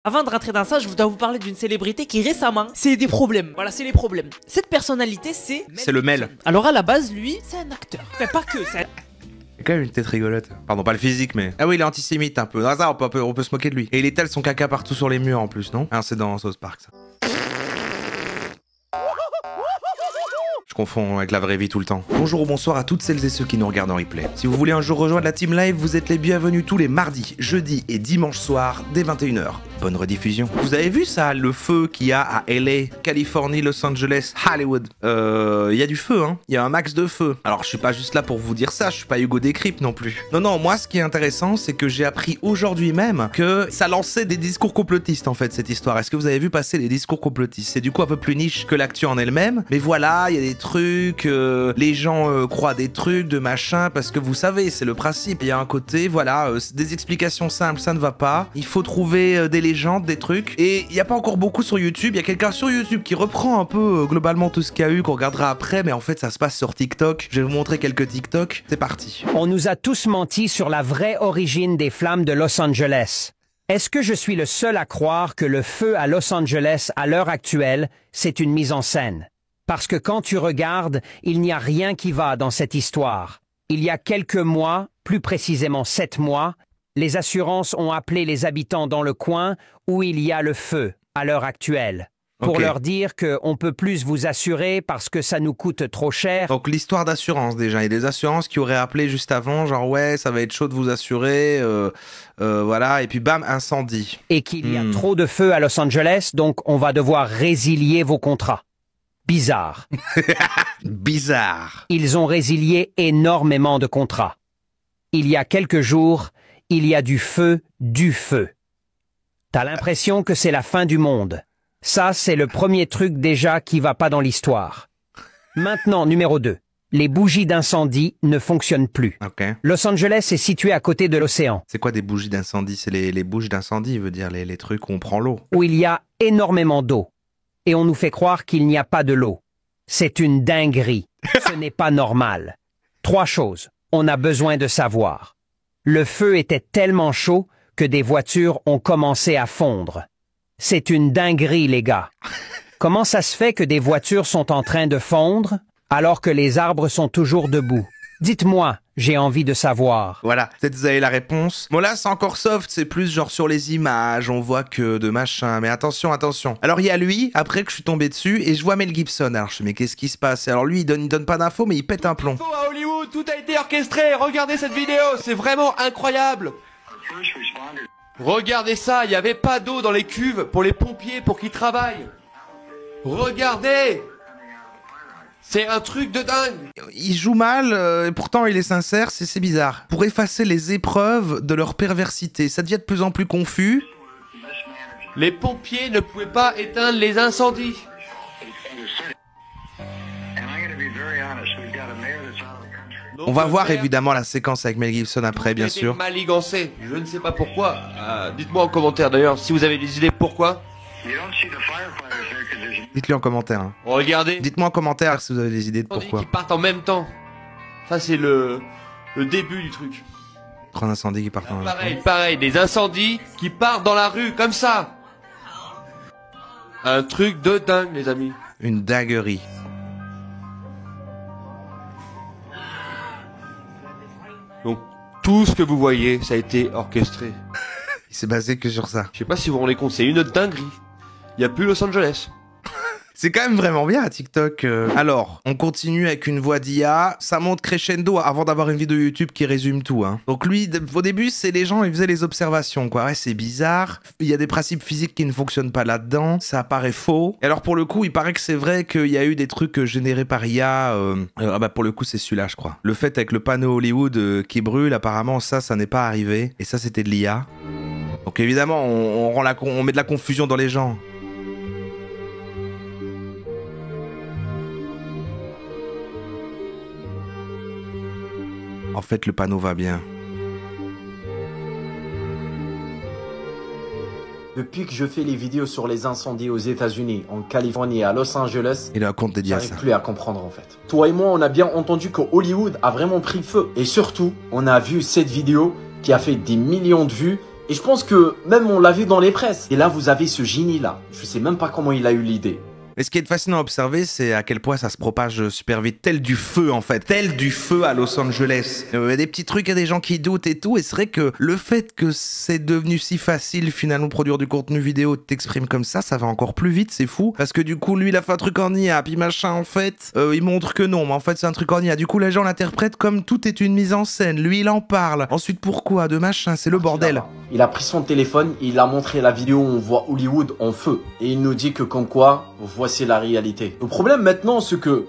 Avant de rentrer dans ça, je dois vous parler d'une célébrité qui récemment, c'est des problèmes. Voilà, c'est les problèmes. Cette personnalité, c'est le Mel. Alors à la base, lui, c'est un acteur. Enfin, pas que, c'est Il a quand même une tête rigolote. Pardon, pas le physique, mais... Ah oui, il est antisémite un peu. Non, ça, on peut se moquer de lui. Et il étale son caca partout sur les murs en plus, non? Ah, c'est dans South Park, ça. Je confonds avec la vraie vie tout le temps. Bonjour ou bonsoir à toutes celles et ceux qui nous regardent en replay. Si vous voulez un jour rejoindre la team live, vous êtes les bienvenus tous les mardis, jeudis et dimanches soirs dès 21 h. Bonne rediffusion. Vous avez vu ça, le feu qu'il y a à LA, Californie, Los Angeles, Hollywood? Il y a du feu, hein. Il y a un max de feu. Alors, je suis pas juste là pour vous dire ça, je suis pas Hugo Décrypte non plus. Non, moi, ce qui est intéressant, c'est que j'ai appris aujourd'hui même que ça lançait des discours complotistes, en fait, cette histoire. Est-ce que vous avez vu passer les discours complotistes? C'est du coup un peu plus niche que l'actu en elle-même. Mais voilà, il y a des trucs, les gens croient des trucs, de machin, parce que vous savez, c'est le principe. Il y a un côté, voilà, des explications simples, ça ne va pas. Il faut trouver des légendes, des trucs. Et il n'y a pas encore beaucoup sur YouTube. Il y a quelqu'un sur YouTube qui reprend un peu globalement tout ce qu'il y a eu, qu'on regardera après, mais en fait, ça se passe sur TikTok. Je vais vous montrer quelques TikTok. C'est parti. On nous a tous menti sur la vraie origine des flammes de Los Angeles. Est-ce que je suis le seul à croire que le feu à Los Angeles, à l'heure actuelle, c'est une mise en scène? Parce que quand tu regardes, il n'y a rien qui va dans cette histoire. Il y a quelques mois, plus précisément 7 mois, les assurances ont appelé les habitants dans le coin où il y a le feu, à l'heure actuelle, pour leur dire qu'on ne peut plus vous assurer parce que ça nous coûte trop cher. Donc l'histoire d'assurance déjà, il y a des assurances qui auraient appelé juste avant, genre ouais, ça va être chaud de vous assurer, voilà, et puis bam, incendie. Et qu'il y a trop de feu à Los Angeles, donc on va devoir résilier vos contrats. Bizarre. Bizarre. Ils ont résilié énormément de contrats. Il y a quelques jours, il y a du feu. T'as l'impression que c'est la fin du monde. Ça, c'est le premier truc déjà qui va pas dans l'histoire. Maintenant, numéro 2. Les bougies d'incendie ne fonctionnent plus. Los Angeles est situé à côté de l'océan. C'est quoi des bougies d'incendie? C'est les bougies d'incendie, veut dire les trucs où on prend l'eau. Où il y a énormément d'eau. Et on nous fait croire qu'il n'y a pas de l'eau. C'est une dinguerie. Ce n'est pas normal. 3 choses. On a besoin de savoir. Le feu était tellement chaud que des voitures ont commencé à fondre. C'est une dinguerie, les gars. Comment ça se fait que des voitures sont en train de fondre alors que les arbres sont toujours debout? Dites-moi, j'ai envie de savoir. Voilà, peut-être vous avez la réponse. Bon là, c'est encore soft, c'est plus genre sur les images, on voit que de machin. Mais attention, attention. Alors il y a lui, après que je suis tombé dessus, et je vois Mel Gibson. Alors je me dis, mais qu'est-ce qui se passe? Alors lui, il donne pas d'infos, mais il pète un plomb. À Hollywood, tout a été orchestré. Regardez cette vidéo, c'est vraiment incroyable. Regardez ça, il n'y avait pas d'eau dans les cuves pour les pompiers pour qu'ils travaillent. Regardez. C'est un truc de dingue. Il joue mal, et pourtant il est sincère, c'est bizarre. Pour effacer les épreuves de leur perversité, ça devient de plus en plus confus. Les pompiers ne pouvaient pas éteindre les incendies. On va voir évidemment la séquence avec Mel Gibson après, bien sûr. Maligancé, je ne sais pas pourquoi. Dites-moi en commentaire d'ailleurs si vous avez des idées pourquoi. Dites-le en commentaire. Hein. Regardez. Dites-moi en commentaire si vous avez des idées de pourquoi. Qui partent en même temps. Ça c'est le début du truc. Un incendie qui part en même temps. Pareil, des incendies qui partent dans la rue comme ça. Un truc de dingue, les amis. Une dinguerie. Donc tout ce que vous voyez, ça a été orchestré. Il s'est basé que sur ça. Je sais pas si vous vous rendez compte, c'est une dinguerie. Il n'y a plus Los Angeles. C'est quand même vraiment bien à TikTok. Alors, on continue avec une voix d'IA. Ça monte crescendo avant d'avoir une vidéo YouTube qui résume tout. Hein. Donc lui, au début, c'est les gens, ils faisaient les observations. Quoi. Ouais, c'est bizarre. Il y a des principes physiques qui ne fonctionnent pas là-dedans. Ça paraît faux. Et alors pour le coup, il paraît que c'est vrai qu'il y a eu des trucs générés par IA. Pour le coup, c'est celui-là, je crois. Le fait avec le panneau Hollywood qui brûle, apparemment, ça n'est pas arrivé. Et ça, c'était de l'IA. Donc évidemment, on met de la confusion dans les gens. En fait, le panneau va bien. Depuis que je fais les vidéos sur les incendies aux États-Unis, en Californie et à Los Angeles, il a un compte dédié à ça. J'arrive plus à comprendre en fait. Toi et moi, on a bien entendu que Hollywood a vraiment pris feu. Et surtout, on a vu cette vidéo qui a fait des millions de vues Et je pense que même on l'a vu dans les presses. Et là, vous avez ce génie-là. Je sais même pas comment il a eu l'idée. Mais ce qui est fascinant à observer, c'est à quel point ça se propage super vite, tel du feu en fait, tel du feu à Los Angeles. Il y a des petits trucs, il y a des gens qui doutent et tout, et c'est vrai que le fait que c'est devenu si facile finalement de produire du contenu vidéo, de t'exprimer comme ça va encore plus vite, c'est fou. Parce que du coup, lui, il a fait un truc en IA, puis machin, en fait, il montre que non, mais en fait, c'est un truc en IA. Du coup, les gens l'interprètent comme tout est une mise en scène. Lui, il en parle. Ensuite, pourquoi? De machin, c'est le bordel. Il a pris son téléphone, il a montré la vidéo où on voit Hollywood en feu. Et il nous dit que comme quoi, voici la réalité. Le problème maintenant, c'est que,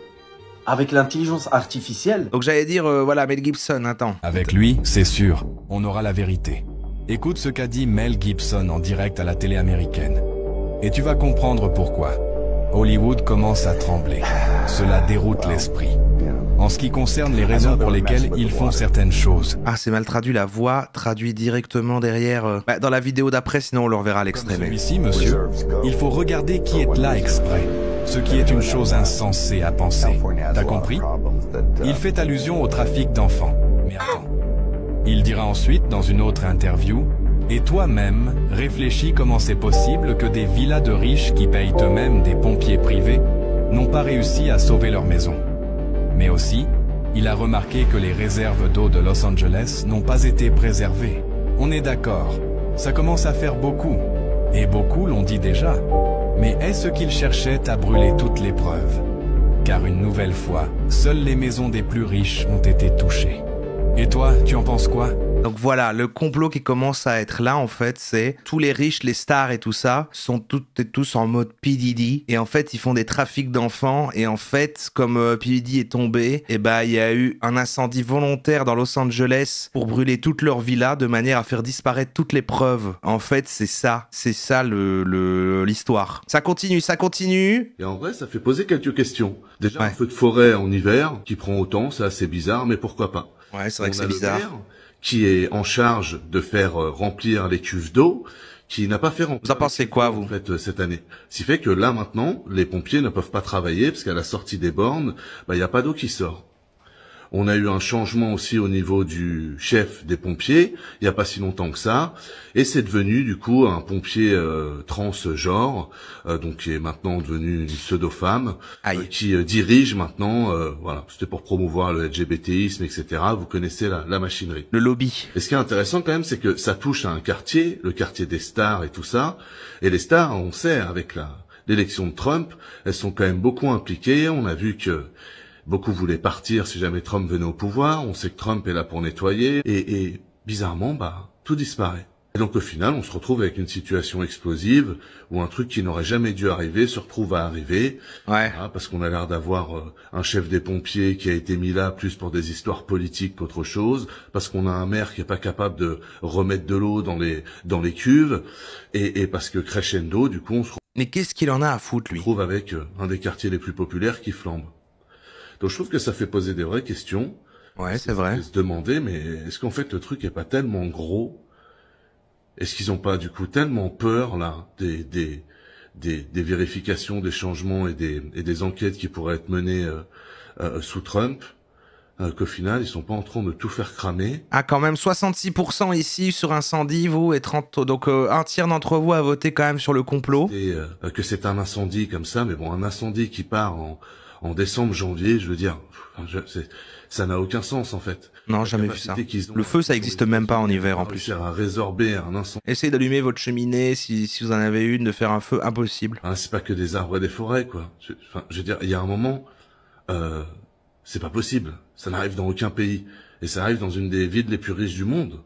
avec l'intelligence artificielle... Donc j'allais dire, voilà, Mel Gibson, attends. Avec lui, c'est sûr, on aura la vérité. Écoute ce qu'a dit Mel Gibson en direct à la télé américaine. Et tu vas comprendre pourquoi. Hollywood commence à trembler. Cela déroute l'esprit. En ce qui concerne les raisons pour lesquelles ils font certaines choses. Ah, c'est mal traduit, la voix traduit directement derrière... dans la vidéo d'après, sinon on le reverra à l'extrême. Celui-ci, monsieur, il faut regarder qui est là exprès. Ce qui est une chose insensée à penser. T'as compris? Il fait allusion au trafic d'enfants. Mais attends. Il dira ensuite, dans une autre interview, « Et toi-même, réfléchis comment c'est possible que des villas de riches qui payent eux-mêmes des pompiers privés n'ont pas réussi à sauver leur maison. » Mais aussi, il a remarqué que les réserves d'eau de Los Angeles n'ont pas été préservées. On est d'accord, ça commence à faire beaucoup. Et beaucoup l'ont dit déjà. Mais est-ce qu'il cherchait à brûler toutes les preuves? Car une nouvelle fois, seules les maisons des plus riches ont été touchées. Et toi, tu en penses quoi? Donc voilà, le complot qui commence à être là, en fait, c'est tous les riches, les stars et tout ça, sont toutes et tous en mode P. Diddy. Et en fait, ils font des trafics d'enfants. Et en fait, comme P. Diddy est tombé, et bah, il y a eu un incendie volontaire dans Los Angeles pour brûler toute leur villa de manière à faire disparaître toutes les preuves. En fait, c'est ça l'histoire. Ça continue. Et en vrai, ça fait poser quelques questions. Déjà, un feu de forêt en hiver qui prend autant, c'est assez bizarre, mais pourquoi pas? Ouais, c'est vrai que c'est le bizarre. maire qui est en charge de faire remplir les cuves d'eau, qui n'a pas fait remplir. Vous en pensez quoi, vous? En fait, cette année. Ce qui fait que là, maintenant, les pompiers ne peuvent pas travailler, parce qu'à la sortie des bornes, il n'y a pas d'eau qui sort. On a eu un changement aussi au niveau du chef des pompiers, il n'y a pas si longtemps que ça, et c'est devenu du coup un pompier transgenre, donc qui est maintenant devenu une pseudo-femme, qui dirige maintenant, voilà, c'était pour promouvoir le LGBTisme, etc. Vous connaissez la machinerie. Le lobby. Et ce qui est intéressant quand même, c'est que ça touche à un quartier, le quartier des stars et tout ça, et les stars, on sait, avec l'élection de Trump, elles sont quand même beaucoup impliquées, on a vu que beaucoup voulaient partir si jamais Trump venait au pouvoir. On sait que Trump est là pour nettoyer. Et bizarrement, tout disparaît. Et donc au final, on se retrouve avec une situation explosive où un truc qui n'aurait jamais dû arriver se retrouve à arriver. Ouais. Voilà, parce qu'on a l'air d'avoir un chef des pompiers qui a été mis là plus pour des histoires politiques qu'autre chose. Parce qu'on a un maire qui est pas capable de remettre de l'eau dans les cuves. Et parce que crescendo, du coup, on se Mais qu'est-ce qu'il en a à foutre, lui? retrouve avec un des quartiers les plus populaires qui flambe. Donc je trouve que ça fait poser des vraies questions. Ouais, c'est vrai. Se demander, mais est-ce qu'en fait le truc est pas tellement gros? Est-ce qu'ils ont pas du coup tellement peur là des vérifications, des changements et des enquêtes qui pourraient être menées sous Trump, qu'au final ils sont pas en train de tout faire cramer? Ah, quand même 66% ici sur incendie, vous, et 30, donc un tiers d'entre vous a voté quand même sur le complot. Et que c'est un incendie comme ça, mais bon, un incendie qui part en décembre, janvier, je veux dire, ça n'a aucun sens en fait. Non, jamais vu ça. Le feu, ça existe même pas en hiver en plus. À résorber un incendie. Essayez d'allumer votre cheminée si vous en avez une, de faire un feu impossible. Ah, c'est pas que des arbres et des forêts, quoi. Je veux dire, il y a un moment, c'est pas possible. Ça n'arrive dans aucun pays. Et ça arrive dans une des villes les plus riches du monde.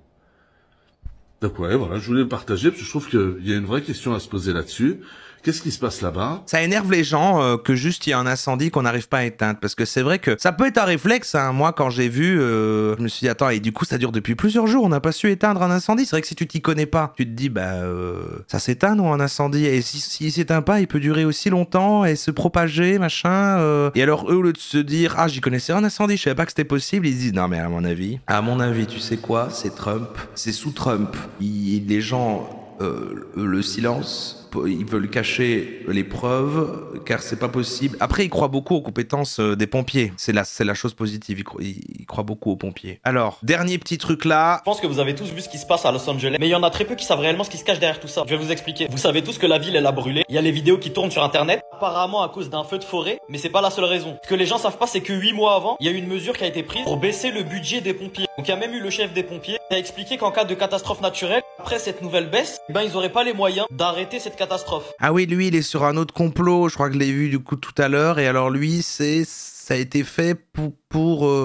Donc ouais, voilà, je voulais le partager parce que je trouve qu'il y a une vraie question à se poser là-dessus. Qu'est-ce qui se passe là-bas? Ça énerve les gens que juste il y a un incendie qu'on n'arrive pas à éteindre. Parce que c'est vrai que ça peut être un réflexe. Hein. Moi, quand j'ai vu, je me suis dit, attends, et du coup, ça dure depuis plusieurs jours. On n'a pas su éteindre un incendie. C'est vrai que si tu t'y connais pas, tu te dis, ça s'éteint, non, un incendie. Et s'il s'éteint pas, il peut durer aussi longtemps et se propager, machin. Et alors, eux, au lieu de se dire, ah, j'y connaissais un incendie, je savais pas que c'était possible, ils se disent, non, mais à mon avis, tu sais quoi? C'est Trump. C'est sous Trump. Les gens, le silence ils veulent cacher les preuves, car c'est pas possible. Après, ils croient beaucoup aux compétences des pompiers. C'est la chose positive. Ils croient beaucoup aux pompiers. Alors, dernier petit truc là. Je pense que vous avez tous vu ce qui se passe à Los Angeles, mais il y en a très peu qui savent réellement ce qui se cache derrière tout ça. Je vais vous expliquer. Vous savez tous que la ville elle a brûlé. Il y a les vidéos qui tournent sur internet, apparemment à cause d'un feu de forêt, mais c'est pas la seule raison. Ce que les gens savent pas, c'est que 8 mois avant, il y a eu une mesure qui a été prise pour baisser le budget des pompiers. Donc il y a même eu le chef des pompiers qui a expliqué qu'en cas de catastrophe naturelle, après cette nouvelle baisse, ben ils auraient pas les moyens d'arrêter cette catastrophe. Ah oui, lui il est sur un autre complot, je crois que je l'ai vu du coup tout à l'heure, et alors lui ça a été fait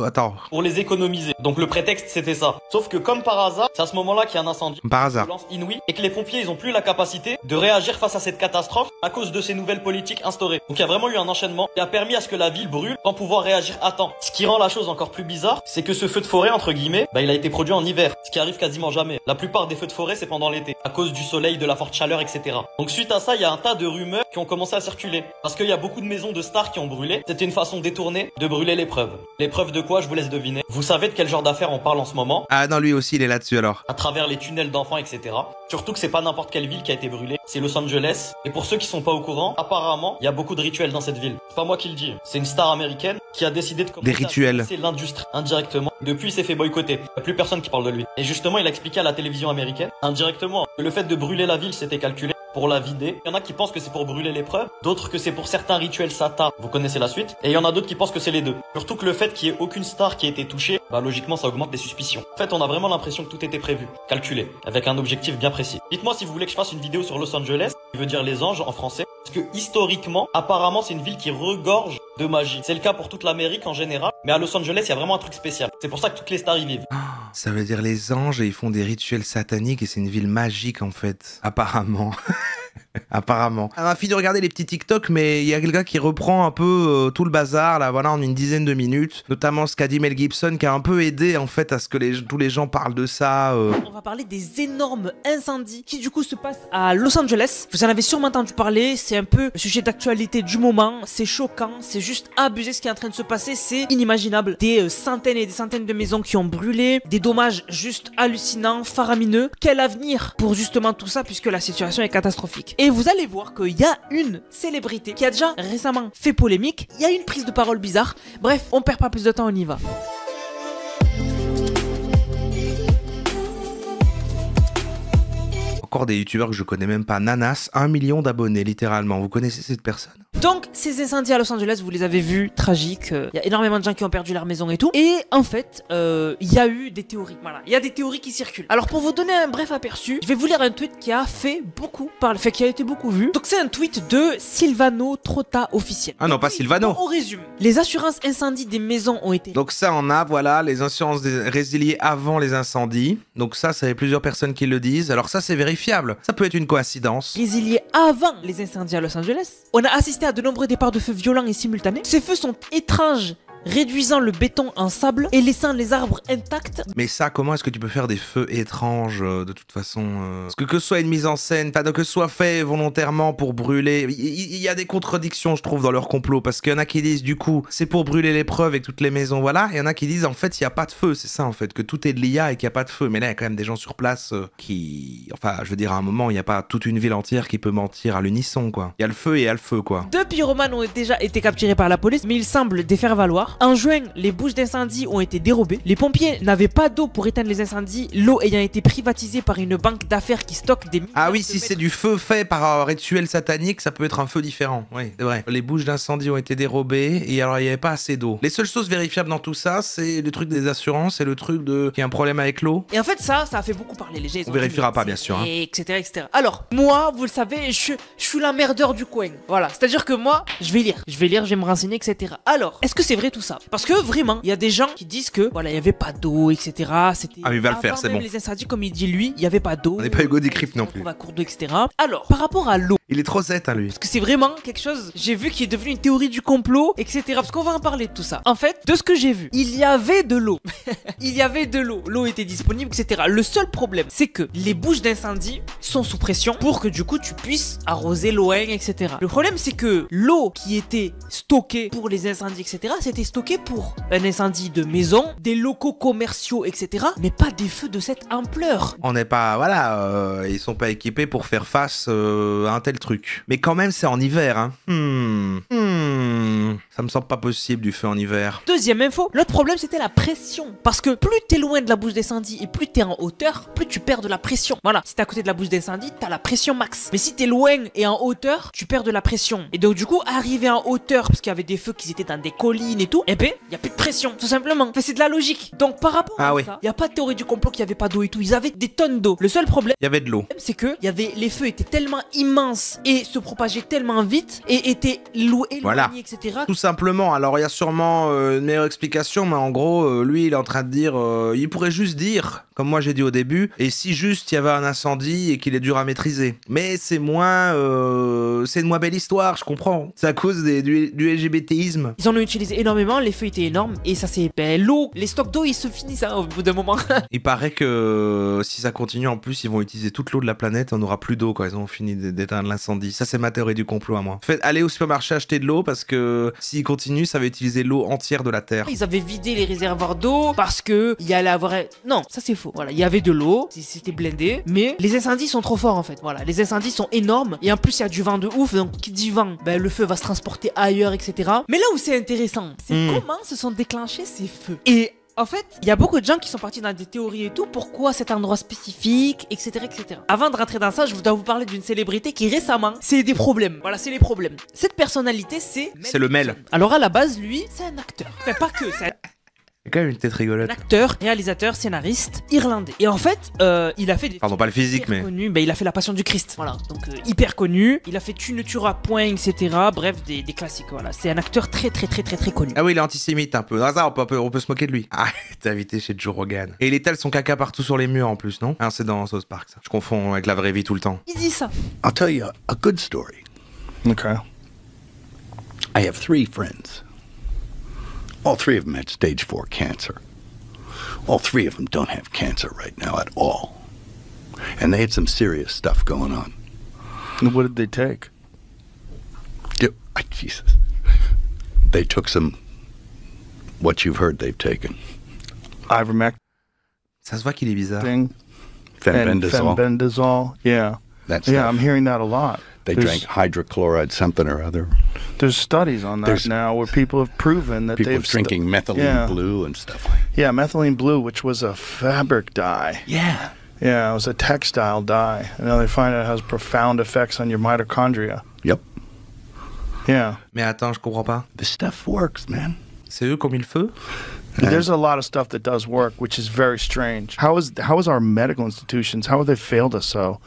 attends. Pour les économiser. Donc le prétexte c'était ça. Sauf que comme par hasard, c'est à ce moment-là qu'il y a un incendie. Par hasard. Inouï, et que les pompiers ils ont plus la capacité de réagir face à cette catastrophe à cause de ces nouvelles politiques instaurées. Donc il y a vraiment eu un enchaînement qui a permis à ce que la ville brûle sans pouvoir réagir à temps. Ce qui rend la chose encore plus bizarre, c'est que ce feu de forêt entre guillemets, bah, il a été produit en hiver, ce qui arrive quasiment jamais. La plupart des feux de forêt c'est pendant l'été, à cause du soleil, de la forte chaleur, etc. Donc suite à ça, il y a un tas de rumeurs qui ont commencé à circuler. Parce qu'il y a beaucoup de maisons de stars qui ont brûlé. C'était une façon détournée de brûler les preuves. Les preuves de quoi, je vous laisse deviner. Vous savez de quel genre d'affaires on parle en ce moment? Ah non, lui aussi il est là-dessus alors. À travers les tunnels d'enfants, etc. Surtout que c'est pas n'importe quelle ville qui a été brûlée, c'est Los Angeles. Et pour ceux qui sont pas au courant, apparemment, il y a beaucoup de rituels dans cette ville. C'est pas moi qui le dis, c'est une star américaine qui a décidé de commencer des rituels. C'est l'industrie indirectement. Depuis, il s'est fait boycotter. Il y a plus personne qui parle de lui. Et justement, il a expliqué à la télévision américaine, indirectement, que le fait de brûler la ville, c'était calculé pour la vider. Il y en a qui pensent que c'est pour brûler les preuves, d'autres que c'est pour certains rituels Satan. Vous connaissez la suite. Et il y en a d'autres qui pensent que c'est les deux. Surtout que le fait qu'il y ait aucune star qui ait été touchée, bah logiquement ça augmente les suspicions. En fait, on a vraiment l'impression que tout était prévu, calculé, avec un objectif bien précis. Dites-moi si vous voulez que je fasse une vidéo sur Los Angeles, qui veut dire les anges en français, parce que historiquement, apparemment c'est une ville qui regorge de magie. C'est le cas pour toute l'Amérique en général, mais à Los Angeles, il y a vraiment un truc spécial. C'est pour ça que toutes les stars y vivent. Ça veut dire les anges et ils font des rituels sataniques et c'est une ville magique en fait. Apparemment. Apparemment. On a fini de regarder les petits TikTok, mais il y a quelqu'un qui reprend un peu tout le bazar là, voilà, en une dizaine de minutes. Notamment ce qu'a dit Mel Gibson, qui a un peu aidé en fait à ce que tous les gens parlent de ça. On va parler des énormes incendies qui du coup se passent à Los Angeles. Vous en avez sûrement entendu parler, c'est un peu le sujet d'actualité du moment. C'est choquant, c'est juste abusé ce qui est en train de se passer, c'est inimaginable. Des centaines et des centaines de maisons qui ont brûlé, des dommages juste hallucinants, faramineux. Quel avenir pour justement tout ça puisque la situation est catastrophique. Et vous allez voir qu'il y a une célébrité qui a déjà récemment fait polémique. Il y a une prise de parole bizarre. Bref, on perd pas plus de temps, on y va. Encore des youtubeurs que je connais même pas. Nanas, 1 million d'abonnés littéralement. Vous connaissez cette personne? Donc, ces incendies à Los Angeles, vous les avez vus, tragiques. Il y a énormément de gens qui ont perdu leur maison et tout. Et en fait, il y a eu des théories. Voilà, il y a des théories qui circulent. Alors, pour vous donner un bref aperçu, je vais vous lire un tweet qui a fait beaucoup parler, qui a été beaucoup vu. Donc, c'est un tweet de Silvano Trotta officiel. Ah non, pas Silvano. On résume. Les assurances incendies des maisons ont été... Donc ça, on a, voilà, les assurances résiliées avant les incendies. Donc ça y a plusieurs personnes qui le disent. Alors ça, c'est vérifiable. Ça peut être une coïncidence. Résiliées avant les incendies à Los Angeles. On a assisté à de nombreux départs de feux violents et simultanés. Ces feux sont étranges, réduisant le béton en sable et laissant les arbres intacts. Mais ça, comment est-ce que tu peux faire des feux étranges de toute façon Parce que ce soit une mise en scène, que ce soit fait volontairement pour brûler, il y a des contradictions je trouve dans leur complot, parce qu'il y en a qui disent du coup c'est pour brûler les preuves et toutes les maisons, voilà, et il y en a qui disent en fait il n'y a pas de feu, c'est ça en fait, que tout est de l'IA et qu'il n'y a pas de feu, mais là il y a quand même des gens sur place qui, enfin je veux dire à un moment il n'y a pas toute une ville entière qui peut mentir à l'unisson quoi, il y a le feu et il y a le feu quoi. 2 pyromanes ont déjà été capturés par la police, mais ils semblent défaire valoir. En juin, les bouches d'incendie ont été dérobées. Les pompiers n'avaient pas d'eau pour éteindre les incendies, l'eau ayant été privatisée par une banque d'affaires qui stocke des... Ah oui, si c'est du feu fait par un rituel satanique, ça peut être un feu différent. Oui, c'est vrai. Les bouches d'incendie ont été dérobées et alors il n'y avait pas assez d'eau. Les seules choses vérifiables dans tout ça, c'est le truc des assurances et le truc de qu'il y a un problème avec l'eau. Et en fait, ça a fait beaucoup parler. Les gens, on vérifiera pas, bien sûr. Hein. Etc., etc. Alors, moi, vous le savez, je suis l'emmerdeur du coin. Voilà. C'est-à-dire que moi, je vais lire, je vais me renseigner, etc. Alors, est-ce que c'est vrai tout ça? Parce que vraiment, il y a des gens qui disent que voilà, il n'y avait pas d'eau, etc. C'était. Ah, mais il va le faire, c'est bon. Les incendies, comme il dit lui, il n'y avait pas d'eau. On n'est pas Hugo Décrypte non plus. On va court d'eau, etc. Alors, par rapport à l'eau. Il est trop zette, hein, lui. Parce que c'est vraiment quelque chose, j'ai vu, qui est devenu une théorie du complot, etc. Parce qu'on va en parler de tout ça. En fait, de ce que j'ai vu, il y avait de l'eau. Il y avait de l'eau. L'eau était disponible, etc. Le seul problème, c'est que les bouches d'incendie sont sous pression pour que du coup, tu puisses arroser l'ON, etc. Le problème, c'est que l'eau qui était stockée pour les incendies, etc., c'était stocké pour un incendie de maison, des locaux commerciaux, etc. Mais pas des feux de cette ampleur. On n'est pas, voilà, ils sont pas équipés pour faire face à un tel truc. Mais quand même, c'est en hiver, hein. Ça me semble pas possible du feu en hiver. Deuxième info, l'autre problème c'était la pression. Parce que plus t'es loin de la bouche d'incendie et plus t'es en hauteur, plus tu perds de la pression. Voilà, si t'es à côté de la bouche d'incendie, t'as la pression max. Mais si t'es loin et en hauteur, tu perds de la pression. Et donc du coup, arriver en hauteur, parce qu'il y avait des feux qui étaient dans des collines et tout, eh ben, y a plus de pression, tout simplement. Enfin, c'est de la logique. Donc par rapport à ça, y a pas de théorie du complot qu'il y avait pas d'eau et tout. Ils avaient des tonnes d'eau. Le seul problème, il y avait de l'eau. C'est que les feux étaient tellement immenses et se propageaient tellement vite et étaient éloignés, voilà. etc. Tout simplement. Alors il y a sûrement une meilleure explication, mais en gros, lui, il est en train de dire, il pourrait juste dire, comme moi j'ai dit au début, et si juste il y avait un incendie et qu'il est dur à maîtriser. Mais c'est moins, c'est une moins belle histoire, je comprends. C'est à cause du LGBTisme. Ils en ont utilisé énormément, les feux étaient énormes et ça c'est l'eau, les stocks d'eau ils se finissent hein, au bout d'un moment. Il paraît que si ça continue en plus, ils vont utiliser toute l'eau de la planète, on n'aura plus d'eau quand ils ont fini d'éteindre l'incendie. Ça c'est ma théorie du complot à moi. Faites aller au supermarché acheter de l'eau parce que s'ils continuent, ça va utiliser l'eau entière de la Terre. Ils avaient vidé les réservoirs d'eau parce que il y allait avoir... Non, ça c'est faux. Voilà, il y avait de l'eau, c'était blindé, mais les incendies sont trop forts en fait. Voilà, les incendies sont énormes et en plus il y a du vent de ouf, donc qui dit vent, ben, le feu va se transporter ailleurs, etc. Mais là où c'est intéressant, c'est comment se sont déclenchés ces feux. Et en fait, il y a beaucoup de gens qui sont partis dans des théories et tout, pourquoi cet endroit spécifique, etc., etc. Avant de rentrer dans ça, je dois vous parler d'une célébrité qui récemment, c'est des problèmes. Voilà, c'est les problèmes. Cette personnalité, c'est le Mel. Alors à la base, lui, c'est un acteur. Enfin, pas que, c'est Il y a quand même une tête rigolote. un acteur, réalisateur, scénariste irlandais. Et en fait, il a fait des Pardon, pas le physique, mais... connu. Ben, il a fait La Passion du Christ. Voilà, donc hyper connu. Il a fait Tu ne tueras point, etc. Bref, des classiques. Voilà, c'est un acteur très connu. Ah oui, il est antisémite un peu. Ah, ça, on peut se moquer de lui. Ah, il était invité chez Joe Rogan. Et il étale son caca partout sur les murs en plus, non? Ah, c'est dans South Park, ça. Je confonds avec la vraie vie tout le temps. Il dit ça. I'll tell you a good story. Okay. I have 3 friends. All 3 of them had stage 4 cancer. All 3 of them don't have cancer right now at all. And they had some serious stuff going on. And what did they take? Jesus. They took some, what you've heard they've taken. Ivermectin. Ça se voit qu'il est bizarre. Fenbendazole. Fenbendazole, yeah. That yeah, stuff. I'm hearing that a lot. They drank hydrochloride something or other. There's studies on that now where people have proven that people they've... drinking methylene blue and stuff like that. Yeah, methylene blue, which was a fabric dye. Yeah. Yeah, it was a textile dye. And now they find out it has profound effects on your mitochondria. Yep. Yeah. Mais attends, je comprends pas. This stuff works, man. C'est eux qui ont mis le feu? There's a lot of stuff that does work, which is very strange. How is our medical institutions, how have they failed us so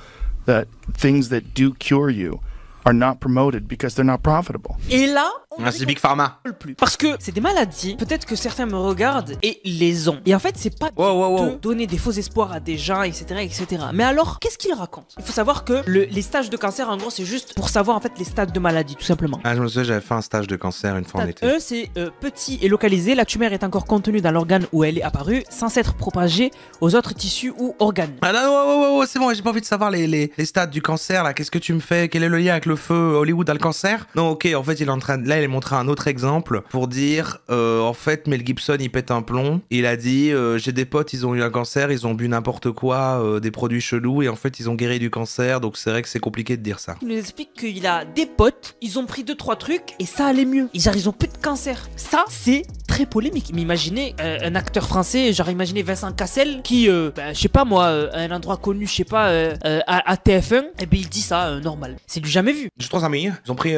that things that do cure you are not promoted because they're not profitable? Et là, c'est Big Pharma. Plus. Parce que c'est des maladies, peut-être que certains me regardent et les ont. Et en fait, c'est pas de donner des faux espoirs à des gens, etc., etc. Mais alors, qu'est-ce qu'ils racontent? Il faut savoir que les stages de cancer, en gros, c'est juste pour savoir en fait les stades de maladie, tout simplement. Ah, je me souviens, j'avais fait un stage de cancer une fois en été. Stade 1, c'est petit et localisé. La tumeur est encore contenue dans l'organe où elle est apparue, sans s'être propagée aux autres tissus ou organes. Ah non, c'est bon, j'ai pas envie de savoir les stades du cancer, là. Qu'est-ce que tu me fais? Quel est le lien avec le feu? Hollywood a le cancer? Non, ok, en fait, il est en train de... Là, il a montré un autre exemple pour dire, en fait, Mel Gibson, il pète un plomb. Il a dit, j'ai des potes, ils ont eu un cancer, ils ont bu n'importe quoi, des produits chelous, et en fait, ils ont guéri du cancer, donc c'est vrai que c'est compliqué de dire ça. Il nous explique qu'il a des potes, ils ont pris 2-3 trucs, et ça allait mieux. Ils ont plus de cancer. Ça, c'est très polémique. Mais imaginez un acteur français, genre imaginez Vincent Cassel, qui, je sais pas moi, à un endroit connu, je sais pas, à TF1, et ben il dit ça, normal. C'est du jamais vu. J'ai 3 amis, ils ont pris...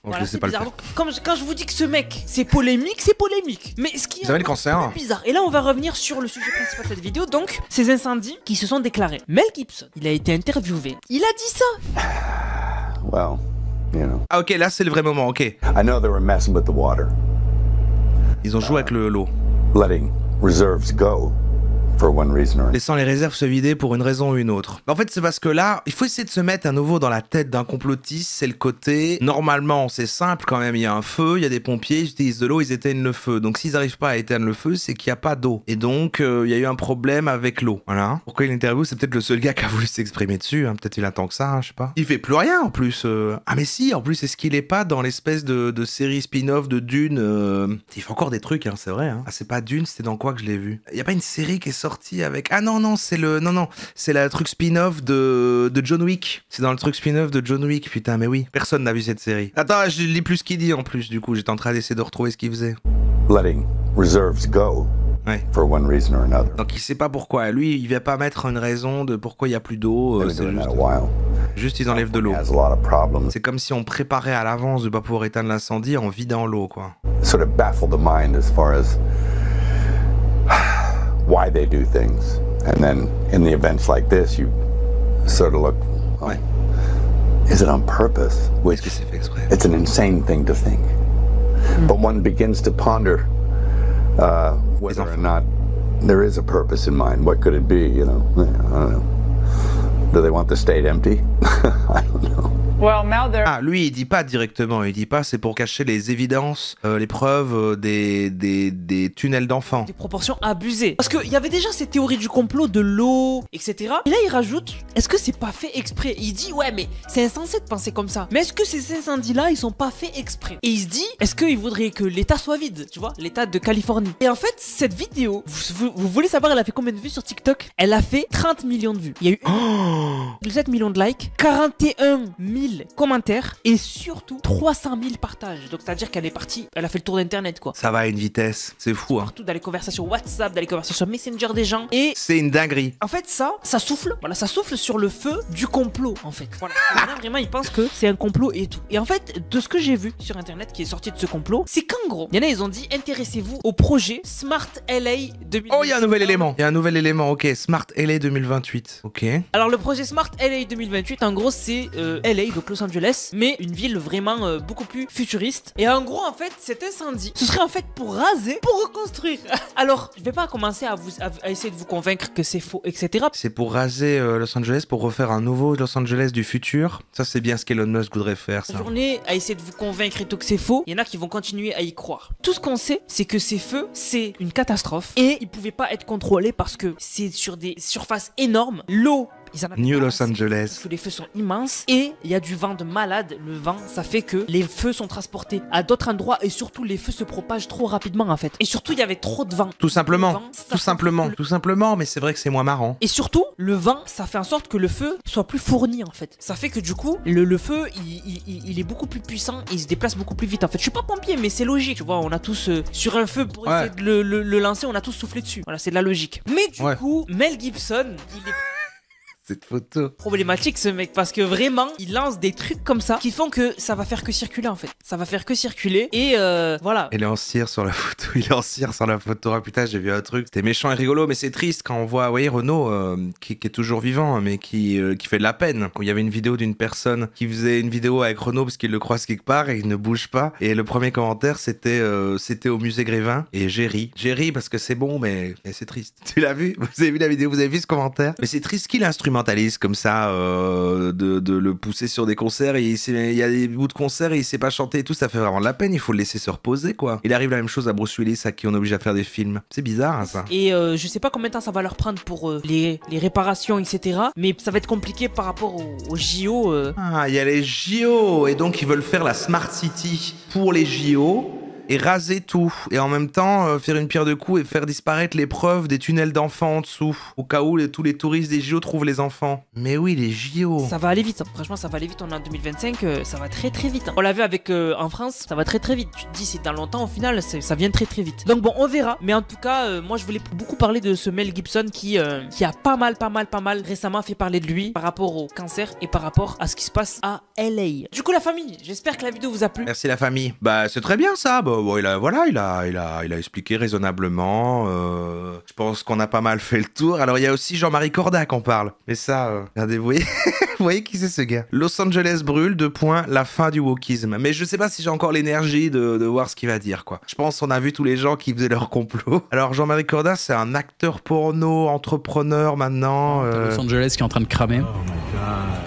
Voilà, je sais pas le faire. Donc, quand je vous dis que ce mec, c'est polémique, c'est polémique. Mais ce qui est le cancer. Bizarre. Et là, on va revenir sur le sujet principal de cette vidéo. Donc, ces incendies qui se sont déclarés. Mel Gibson, il a été interviewé. Il a dit ça. Well, you know. Ah ok, là c'est le vrai moment, ok. I know they were messing with the water. Ils ont joué avec l'eau. Letting reserves go. For one reason or another. Laissant les réserves se vider pour une raison ou une autre. En fait, c'est parce que là, il faut essayer de se mettre à nouveau dans la tête d'un complotiste. C'est le côté, normalement, c'est simple quand même. Il y a un feu, il y a des pompiers, ils utilisent de l'eau, ils éteignent le feu. Donc, s'ils n'arrivent pas à éteindre le feu, c'est qu'il n'y a pas d'eau. Et donc, il y a eu un problème avec l'eau. Voilà. Pourquoi il interview? C'est peut-être le seul gars qui a voulu s'exprimer dessus. Hein. Peut-être il attend que ça, hein, je sais pas. Il fait plus rien en plus. Ah, mais si, en plus, est-ce qu'il est pas dans l'espèce de série spin-off de Dune Il fait encore des trucs, hein, c'est vrai. Hein. Ah, c'est pas Dune, c'était dans quoi que je l'ai vu? Il y a pas une série qui est sortie sorti avec... Ah non, c'est le... Non, c'est la truc spin-off de John Wick. C'est dans le truc spin-off de John Wick, putain, mais oui. Personne n'a vu cette série. Attends, je lis plus ce qu'il dit en plus, du coup. J'étais en train d'essayer de retrouver ce qu'il faisait. Letting reserves go. Ouais. For one reason or another. Donc il sait pas pourquoi. Lui, il vient pas mettre une raison de pourquoi il y a plus d'eau. C'est juste ils enlèvent de l'eau. C'est comme si on préparait à l'avance de pas pouvoir éteindre l'incendie en vidant l'eau, quoi. Sort of baffle the mind as far as why they do things, and then in the events like this, you sort of look. Ouais. Is it on purpose? Which c'est fait exprès. It's an insane thing to think, but one begins to ponder. Whether or not there is a purpose in mind. What could it be, you know? I don't know. Do they want the state empty? I don't know. Well, now they're... Ah, lui, il dit pas directement. Il dit pas c'est pour cacher les évidences, les preuves des tunnels d'enfants. Des proportions abusées. Parce qu'il y avait déjà ces théories du complot de l'eau, etc. Et là, il rajoute, est-ce que c'est pas fait exprès? Il dit, ouais, mais c'est insensé de penser comme ça. Mais est-ce que ces incendies-là, ils sont pas faits exprès? Et il se dit, est-ce qu'il voudrait que l'État soit vide? Tu vois, l'État de Californie. Et en fait, cette vidéo, vous voulez savoir, elle a fait combien de vues sur TikTok? Elle a fait 30 millions de vues. Il y a eu 7 millions de likes, 41 000 commentaires et surtout 300 000 partages. Donc c'est à dire qu'elle est partie, elle a fait le tour d'internet, quoi. Ça va à une vitesse, c'est fou, hein. Partout dans les conversations WhatsApp, dans les conversations Messenger des gens. Et c'est une dinguerie. En fait ça souffle, voilà, ça souffle sur le feu du complot, en fait. Voilà. Là, vraiment ils pensent que c'est un complot et tout. Et en fait, de ce que j'ai vu sur internet qui est sorti de ce complot, c'est qu'en gros, il y en a, ils ont dit, intéressez-vous au projet Smart LA 2028. Oh, il y a un nouvel élément. Il y a un nouvel élément, ok. Smart LA 2028. Ok. Alors le projet Smart LA 2028, en gros, c'est LA, donc Los Angeles, mais une ville vraiment beaucoup plus futuriste. Et en gros, en fait, cet incendie, ce serait en fait pour raser, pour reconstruire. Alors, je vais pas commencer à essayer de vous convaincre que c'est faux, etc. C'est pour raser Los Angeles, pour refaire un nouveau Los Angeles du futur. Ça, c'est bien ce qu'Elon Musk voudrait faire, ça. La journée à essayer de vous convaincre et tout que c'est faux, il y en a qui vont continuer à y croire. Tout ce qu'on sait, c'est que ces feux, c'est une catastrophe et ils pouvaient pas être contrôlés parce que c'est sur des surfaces énormes. L'eau, New Los Angeles. Parce que les feux sont immenses et il y a du vent de malade. Le vent, ça fait que les feux sont transportés à d'autres endroits et surtout les feux se propagent trop rapidement, en fait. Et surtout, il y avait trop de vent. Tout simplement. Tout simplement, mais c'est vrai que c'est moins marrant. Et surtout, le vent, ça fait en sorte que le feu soit plus fourni, en fait. Ça fait que du coup, le feu, il est beaucoup plus puissant et il se déplace beaucoup plus vite, en fait. Je suis pas pompier, mais c'est logique. Tu vois, on a tous sur un feu pour essayer de le lancer, on a tous soufflé dessus. Voilà, c'est de la logique. Mais du coup, Mel Gibson, il est cette photo. Problématique, ce mec, parce que vraiment, il lance des trucs comme ça qui font que ça va faire que circuler, en fait. Ça va faire que circuler et voilà. Il est en cire sur la photo. Il est en cire sur la photo. Ah putain, j'ai vu un truc. C'était méchant et rigolo, mais c'est triste quand on voit, vous voyez, Renault, qui est toujours vivant, mais qui fait de la peine. Quand il y avait une vidéo d'une personne qui faisait une vidéo avec Renault parce qu'il le croise quelque part et il ne bouge pas. Et le premier commentaire, c'était au musée Grévin. Et j'ai ri parce que c'est bon, mais c'est triste. Tu l'as vu? Vous avez vu la vidéo? Vous avez vu ce commentaire? Mais c'est triste qu'il instrumentalise comme ça, de le pousser sur des concerts et il y a des bouts de concerts et il sait pas chanter et tout, ça fait vraiment de la peine, il faut le laisser se reposer, quoi. Il arrive la même chose à Bruce Willis, à qui on est obligé à faire des films. C'est bizarre, hein, ça. Et je sais pas combien de temps ça va leur prendre pour les réparations, etc. Mais ça va être compliqué par rapport aux JO. Ah, il y a les JO et donc ils veulent faire la Smart City pour les JO. Et raser tout, et en même temps faire une pierre de coups et faire disparaître les preuves des tunnels d'enfants en dessous, au cas où tous les touristes des JO trouvent les enfants. Mais oui, les JO. Ça va aller vite, hein. Franchement ça va aller vite, on est en 2025, ça va très très vite. Hein. On l'a vu avec en France, ça va très très vite. Tu te dis c'est dans longtemps, au final ça vient très très vite. Donc bon, on verra, mais en tout cas, moi je voulais beaucoup parler de ce Mel Gibson qui a pas mal récemment fait parler de lui par rapport au cancer et par rapport à ce qui se passe à LA. Du coup la famille, j'espère que la vidéo vous a plu. Merci la famille. Bah c'est très bien ça, bah. Bon, il a expliqué raisonnablement. Je pense qu'on a pas mal fait le tour. Alors il y a aussi Jean-Marie Corda qu'on parle. Mais ça, regardez, vous voyez qui c'est ce gars? Los Angeles brûle, la fin du wokisme. Mais je sais pas si j'ai encore l'énergie de voir ce qu'il va dire, quoi. Je pense qu'on a vu tous les gens qui faisaient leur complot. Alors Jean-Marie Corda, c'est un acteur porno, entrepreneur maintenant. Los Angeles qui est en train de cramer. Oh my God.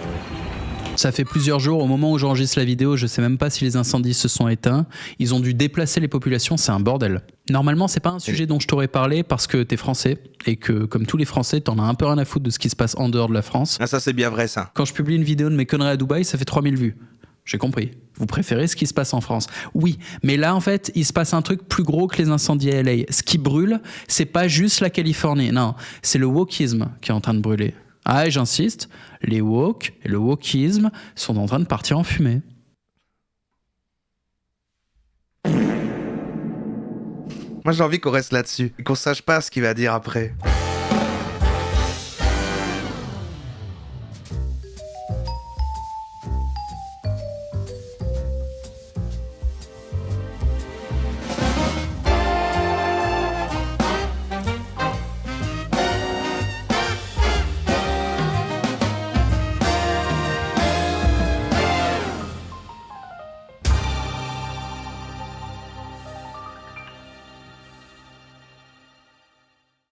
Ça fait plusieurs jours, au moment où j'enregistre la vidéo, je sais même pas si les incendies se sont éteints. Ils ont dû déplacer les populations, c'est un bordel. Normalement, c'est pas un sujet dont je t'aurais parlé parce que t'es français et que, comme tous les Français, t'en as un peu rien à foutre de ce qui se passe en dehors de la France. Ah, ça c'est bien vrai, ça. Quand je publie une vidéo de mes conneries à Dubaï, ça fait 3000 vues. J'ai compris. Vous préférez ce qui se passe en France. Oui, mais là, en fait, il se passe un truc plus gros que les incendies à LA. Ce qui brûle, c'est pas juste la Californie. Non, c'est le wokisme qui est en train de brûler. Ah, et j'insiste, les woke et le wokisme sont en train de partir en fumée. Moi j'ai envie qu'on reste là-dessus, et qu'on sache pas ce qu'il va dire après.